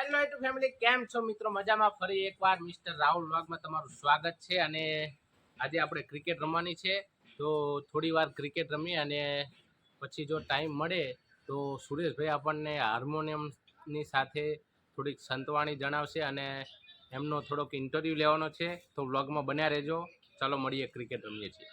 Hello YouTube family, કેમ છો મિત્રો? મજામાં? ફરી એકવાર મિસ્ટર રાહુલ વ્લોગમાં તમારું સ્વાગત છે. અને આજે આપણે ક્રિકેટ રમવાની છે, તો થોડી વાર ક્રિકેટ રમી અને પછી જો ટાઈમ મળે તો સુરેશભાઈ આપણને હાર્મોનિયમની સાથે થોડીક સંતવાણી જણાવશે અને એમનો થોડોક ઇન્ટરવ્યૂ લેવાનો છે. તો વ્લોગમાં બન્યા રહેજો. ચાલો મળીએ, ક્રિકેટ રમીએ છીએ.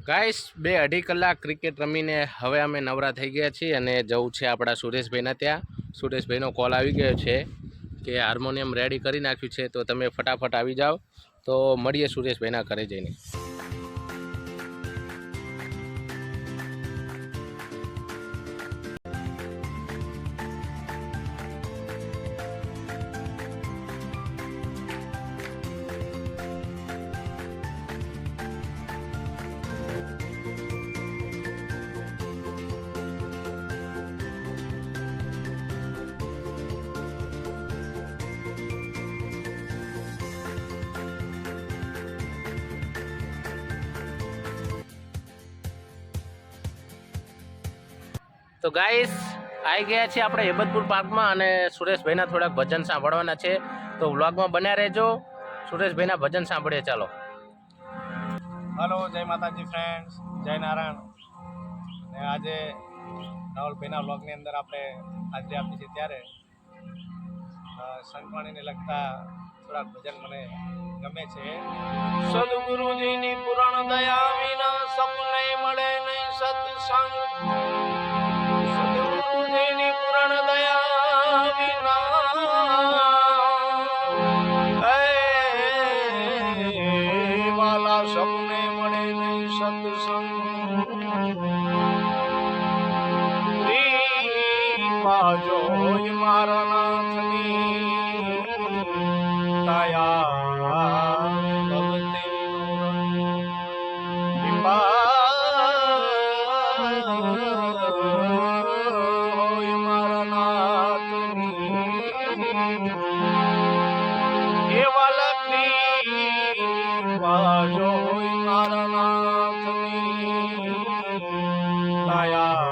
ગાઈસ, 2-2.5 કલાક ક્રિકેટ રમીને હવે અમે નવરા થઈ ગયા છીએ અને જવું છે આપણા સુરેશભાઈના ત્યાં. સુરેશભાઈનો કોલ આવી ગયો છે કે હાર્મોનિયમ રેડી કરી નાખ્યું છે, તો તમે ફટાફટ આવી જાઓ. તો મળીએ સુરેશભાઈના ઘરે જઈને. તો ગાઈસ, આવી ગયા છીએ આપણે હેબતપુર પાર્કમાં અને સુરેશભાઈના થોડાક ભજન સાંભળવાના છે. તો વ્લોગમાં બન્યા રહેજો. સુરેશભાઈના ભજન સાંભળીએ. ચાલો. હલો, જય માતાજી ફ્રેન્ડ્સ, જય નારાયણ. અને આજે રાહુલભાઈના વ્લોગની અંદર આપણે હાજરી આપી છે, ત્યારે સંતવાણીને લગતા થોડાક ભજન મને ગમે છે. સદગુરુજીની પુરાણ દયા વિના સપને મળે નહીં સત્સંગ. સદગુરુજીની પુરાણ દયા વિના વાલા સપને મળે નહીં સત્સંગ. જોઈ મારા નાથની દયા ભક્તિ મારા નાથની એવા લખી જોઈ મારા નાથની દયા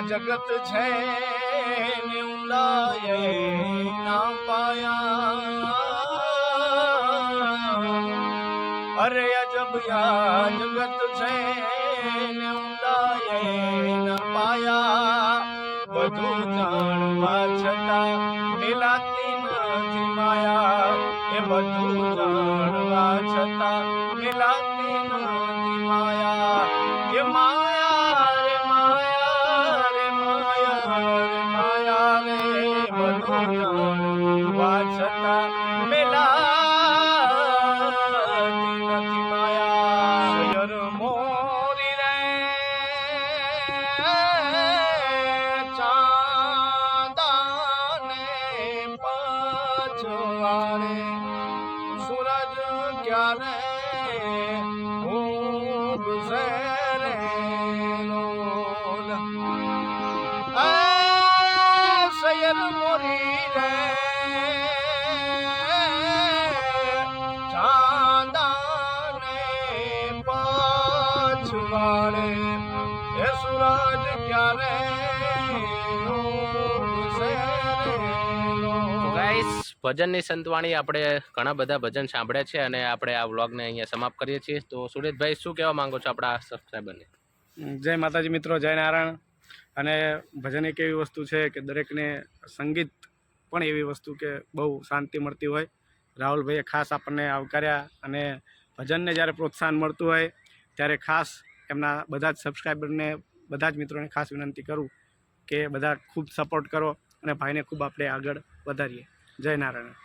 જગત છે ને ઊંડાએ ના પાયા અરે અજબ આ જગત છે ને ઊંડાએ ના પાયા બધું જાણવા છતાં મિલાતી નથી માયા એ બધું જાણવા છતાં મિલાતી નથી માયા એ માયા રે માયા રે માયા રે માયા રે બધું જાણવા છતાં મિલાતી નથી માયા સયર મોરી રે ચાંદાને પછવાડે સૂરજ ક્યારે ઉગશે રે લોલ સૈયદ મોરી રે ચાંદાને પછવાડે એ સૂરજ ક્યારે ઉગશે રે લોલ ગાઈસ ભજનની સંતવાણી આપણે ઘણા બધા ભજન સાંભળ્યા છે અને આપણે આ વ્લોગને અહીંયા સમાપ્ત કરીએ છીએ. તો સુરેશભાઈ શું કહેવા માંગો છો આપણા સબસ્ક્રાઈબરને? જય માતાજી મિત્રો, જય નારાયણ. અને ભજન એક એવી વસ્તુ છે કે દરેકને સંગીત પણ એવી વસ્તુ કે બહુ શાંતિ મળતી હોય. રાહુલભાઈએ ખાસ આપણને આવકાર્યા અને ભજનને જ્યારે પ્રોત્સાહન મળતું હોય ત્યારે ખાસ એમના બધા જ સબસ્ક્રાઈબરને બધા જ મિત્રોને ખાસ વિનંતી કરું કે બધા ખૂબ સપોર્ટ કરો અને ભાઈને ખૂબ આપણે આગળ વધારીએ. જય નારાયણ.